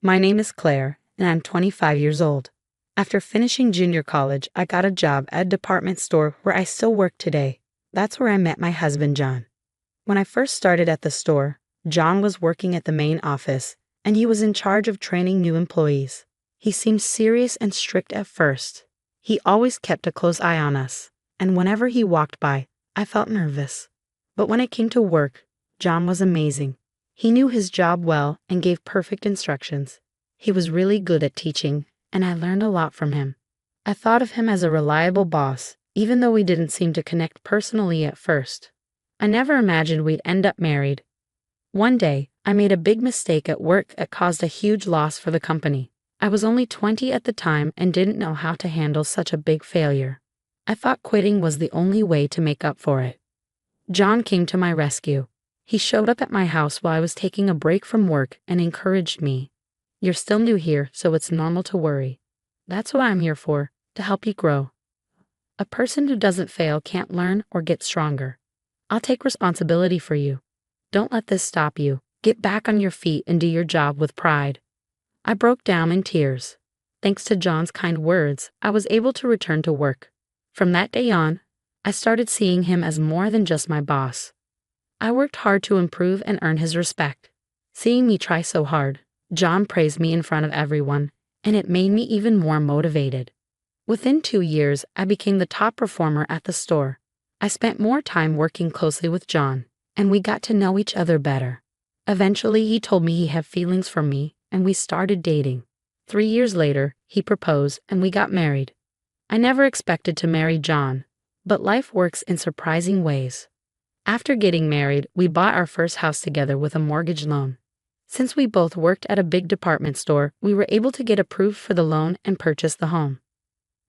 My name is Claire, and I'm 25 years old. After finishing junior college, I got a job at a department store where I still work today. That's where I met my husband, John. When I first started at the store, John was working at the main office, and he was in charge of training new employees. He seemed serious and strict at first. He always kept a close eye on us, and whenever he walked by, I felt nervous. But when it came to work, John was amazing. He knew his job well and gave perfect instructions. He was really good at teaching, and I learned a lot from him. I thought of him as a reliable boss, even though we didn't seem to connect personally at first. I never imagined we'd end up married. One day, I made a big mistake at work that caused a huge loss for the company. I was only 20 at the time and didn't know how to handle such a big failure. I thought quitting was the only way to make up for it. John came to my rescue. He showed up at my house while I was taking a break from work and encouraged me. "You're still new here, so it's normal to worry. That's what I'm here for, to help you grow. A person who doesn't fail can't learn or get stronger. I'll take responsibility for you. Don't let this stop you. Get back on your feet and do your job with pride." I broke down in tears. Thanks to John's kind words, I was able to return to work. From that day on, I started seeing him as more than just my boss. I worked hard to improve and earn his respect. Seeing me try so hard, John praised me in front of everyone, and it made me even more motivated. Within 2 years, I became the top performer at the store. I spent more time working closely with John, and we got to know each other better. Eventually, he told me he had feelings for me, and we started dating. 3 years later, he proposed, and we got married. I never expected to marry John, but life works in surprising ways. After getting married, we bought our first house together with a mortgage loan. Since we both worked at a big department store, we were able to get approved for the loan and purchase the home.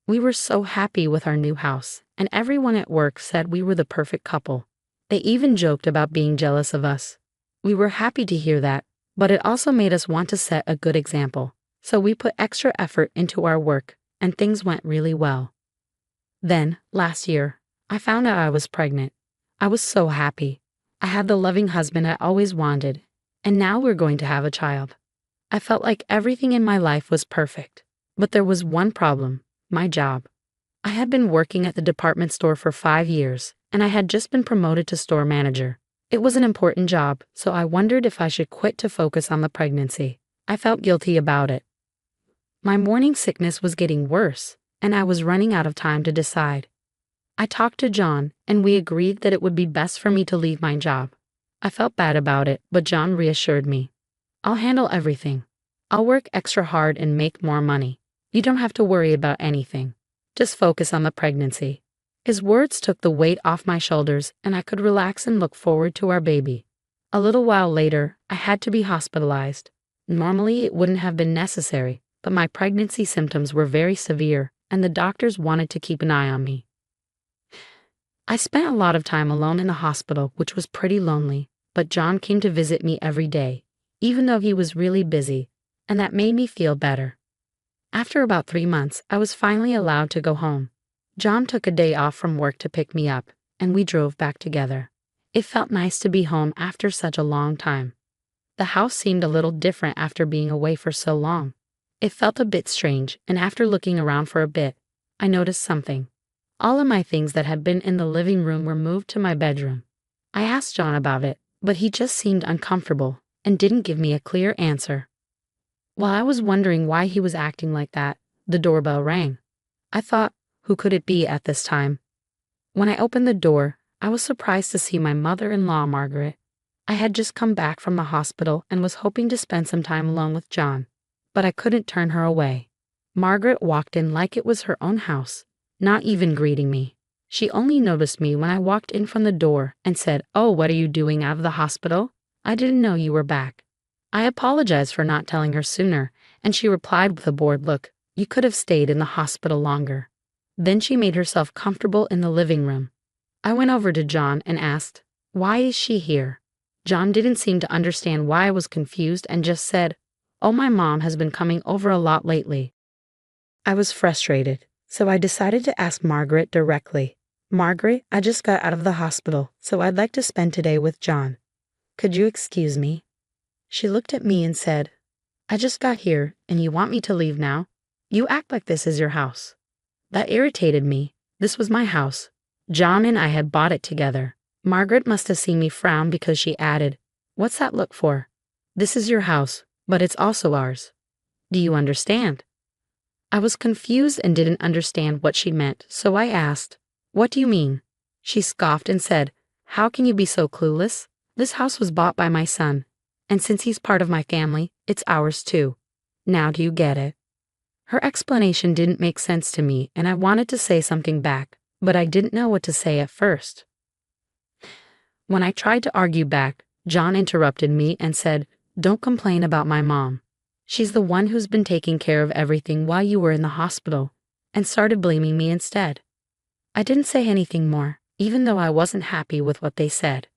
We were so happy with our new house, and everyone at work said we were the perfect couple. They even joked about being jealous of us. We were happy to hear that, but it also made us want to set a good example. So we put extra effort into our work, and things went really well. Then, last year, I found out I was pregnant. I was so happy. I had the loving husband I always wanted, and now we're going to have a child. I felt like everything in my life was perfect, but there was one problem: my job. I had been working at the department store for 5 years, and I had just been promoted to store manager. It was an important job, so I wondered if I should quit to focus on the pregnancy. I felt guilty about it. My morning sickness was getting worse, and I was running out of time to decide. I talked to John, and we agreed that it would be best for me to leave my job. I felt bad about it, but John reassured me. "I'll handle everything. I'll work extra hard and make more money. You don't have to worry about anything. Just focus on the pregnancy." His words took the weight off my shoulders, and I could relax and look forward to our baby. A little while later, I had to be hospitalized. Normally, it wouldn't have been necessary, but my pregnancy symptoms were very severe, and the doctors wanted to keep an eye on me. I spent a lot of time alone in the hospital, which was pretty lonely, but John came to visit me every day, even though he was really busy, and that made me feel better. After about 3 months, I was finally allowed to go home. John took a day off from work to pick me up, and we drove back together. It felt nice to be home after such a long time. The house seemed a little different after being away for so long. It felt a bit strange, and after looking around for a bit, I noticed something. All of my things that had been in the living room were moved to my bedroom. I asked John about it, but he just seemed uncomfortable and didn't give me a clear answer. While I was wondering why he was acting like that, the doorbell rang. I thought, who could it be at this time? When I opened the door, I was surprised to see my mother-in-law, Margaret. I had just come back from the hospital and was hoping to spend some time alone with John, but I couldn't turn her away. Margaret walked in like it was her own house, not even greeting me. She only noticed me when I walked in from the door and said, "Oh, what are you doing out of the hospital? I didn't know you were back." I apologized for not telling her sooner, and she replied with a bored look, "You could have stayed in the hospital longer." Then she made herself comfortable in the living room. I went over to John and asked, "Why is she here?" John didn't seem to understand why I was confused and just said, "Oh, my mom has been coming over a lot lately." I was frustrated, so I decided to ask Margaret directly. "Margaret, I just got out of the hospital, so I'd like to spend today with John. Could you excuse me?" She looked at me and said, I just got here, and you want me to leave now? You act like this is your house. That irritated me. This was my house. John and I had bought it together. Margaret must have seen me frown because she added, "What's that look for? This is your house, but it's also ours. Do you understand?" I was confused and didn't understand what she meant, so I asked, "What do you mean?" She scoffed and said, "How can you be so clueless? This house was bought by my son, and since he's part of my family, it's ours too. Now do you get it?" Her explanation didn't make sense to me, and I wanted to say something back, but I didn't know what to say at first. When I tried to argue back, John interrupted me and said, "Don't complain about my mom. She's the one who's been taking care of everything while you were in the hospital," and started blaming me instead. I didn't say anything more, even though I wasn't happy with what they said.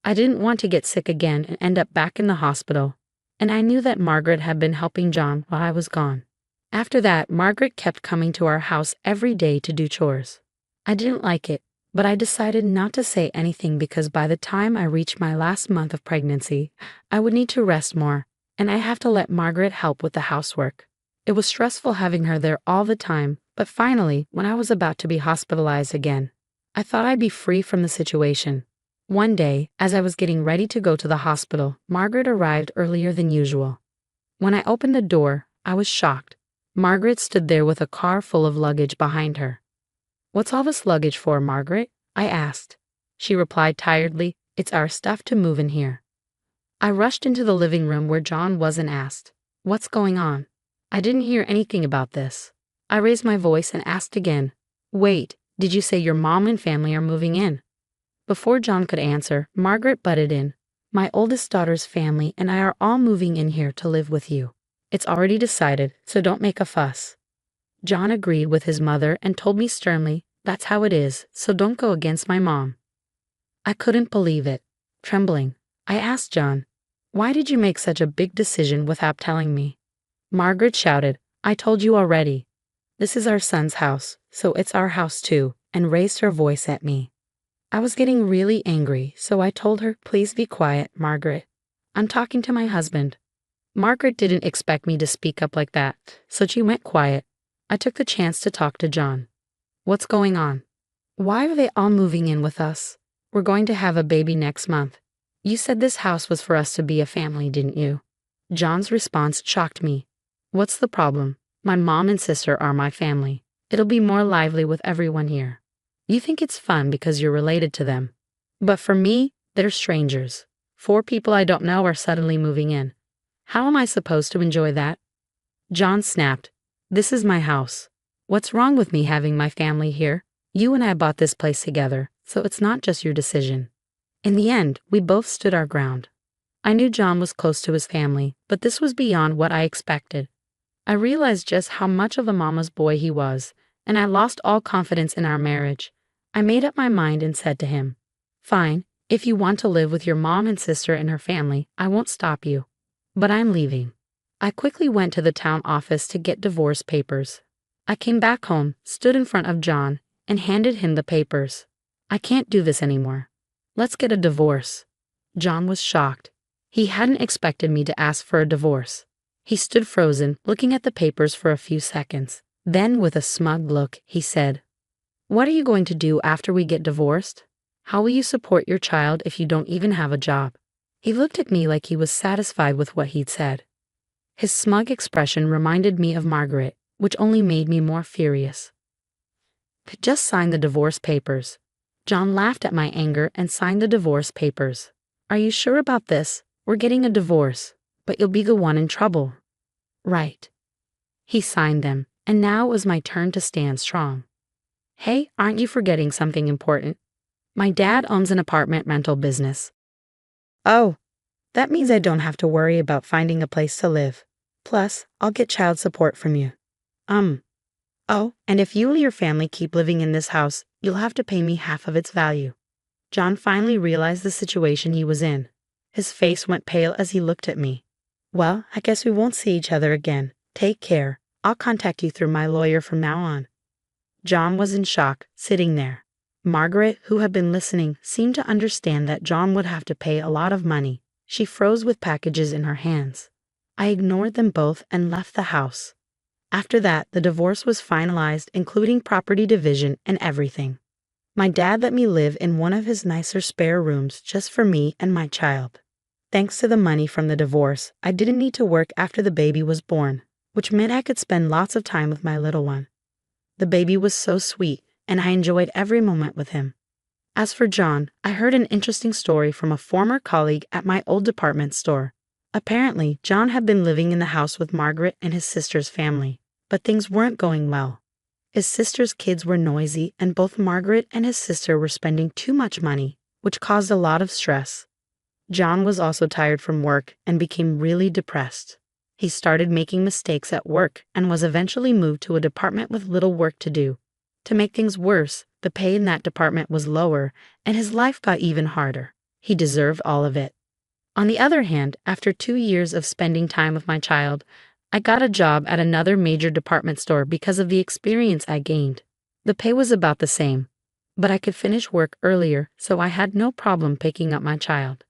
I didn't want to get sick again and end up back in the hospital, and I knew that Margaret had been helping John while I was gone. After that, Margaret kept coming to our house every day to do chores. I didn't like it, but I decided not to say anything because by the time I reached my last month of pregnancy, I would need to rest more, and I have to let Margaret help with the housework. It was stressful having her there all the time, but finally, when I was about to be hospitalized again, I thought I'd be free from the situation. One day, as I was getting ready to go to the hospital, Margaret arrived earlier than usual. When I opened the door, I was shocked. Margaret stood there with a car full of luggage behind her. "What's all this luggage for, Margaret?" I asked. She replied tiredly, "It's our stuff to move in here." I rushed into the living room where John was and asked, "What's going on? I didn't hear anything about this." I raised my voice and asked again, "Wait, did you say your mom and family are moving in?" Before John could answer, Margaret butted in. "My oldest daughter's family and I are all moving in here to live with you. It's already decided, so don't make a fuss." John agreed with his mother and told me sternly, "That's how it is, so don't go against my mom." I couldn't believe it. Trembling, I asked John, "Why did you make such a big decision without telling me?" Margaret shouted, "I told you already. This is our son's house, so it's our house too," and raised her voice at me. I was getting really angry, so I told her, "Please be quiet, Margaret. I'm talking to my husband." Margaret didn't expect me to speak up like that, so she went quiet. I took the chance to talk to John. "What's going on? Why are they all moving in with us? We're going to have a baby next month. You said this house was for us to be a family, didn't you?" John's response shocked me. "What's the problem? My mom and sister are my family. It'll be more lively with everyone here. You think it's fun because you're related to them. But for me, they're strangers. 4 people I don't know are suddenly moving in. How am I supposed to enjoy that?" John snapped, "This is my house. What's wrong with me having my family here? You and I bought this place together, so it's not just your decision." In the end, we both stood our ground. I knew John was close to his family, but this was beyond what I expected. I realized just how much of a mama's boy he was, and I lost all confidence in our marriage. I made up my mind and said to him, "Fine, if you want to live with your mom and sister and her family, I won't stop you. But I'm leaving." I quickly went to the town office to get divorce papers. I came back home, stood in front of John, and handed him the papers. "I can't do this anymore. Let's get a divorce." John was shocked. He hadn't expected me to ask for a divorce. He stood frozen, looking at the papers for a few seconds. Then, with a smug look, he said, "What are you going to do after we get divorced? How will you support your child if you don't even have a job?" He looked at me like he was satisfied with what he'd said. His smug expression reminded me of Margaret, which only made me more furious. "Just sign the divorce papers." John laughed at my anger and signed the divorce papers. "Are you sure about this? We're getting a divorce, but you'll be the one in trouble." "Right." He signed them, and now it was my turn to stand strong. "Hey, aren't you forgetting something important? My dad owns an apartment rental business." "Oh, that means I don't have to worry about finding a place to live. Plus, I'll get child support from you." Oh, and if you and your family keep living in this house, you'll have to pay me half of its value." John finally realized the situation he was in. His face went pale as he looked at me. "Well, I guess we won't see each other again. Take care. I'll contact you through my lawyer from now on." John was in shock, sitting there. Margaret, who had been listening, seemed to understand that John would have to pay a lot of money. She froze with packages in her hands. I ignored them both and left the house. After that, the divorce was finalized, including property division and everything. My dad let me live in one of his nicer spare rooms just for me and my child. Thanks to the money from the divorce, I didn't need to work after the baby was born, which meant I could spend lots of time with my little one. The baby was so sweet, and I enjoyed every moment with him. As for John, I heard an interesting story from a former colleague at my old department store. Apparently, John had been living in the house with Margaret and his sister's family, but things weren't going well. His sister's kids were noisy, and both Margaret and his sister were spending too much money, which caused a lot of stress. John was also tired from work and became really depressed. He started making mistakes at work and was eventually moved to a department with little work to do. To make things worse, the pay in that department was lower, and his life got even harder. He deserved all of it. On the other hand, after 2 years of spending time with my child, I got a job at another major department store because of the experience I gained. The pay was about the same, but I could finish work earlier, so I had no problem picking up my child.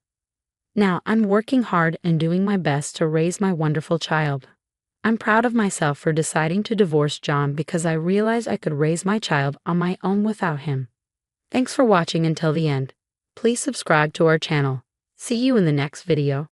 Now I'm working hard and doing my best to raise my wonderful child. I'm proud of myself for deciding to divorce John because I realized I could raise my child on my own without him. Thanks for watching until the end. Please subscribe to our channel. See you in the next video.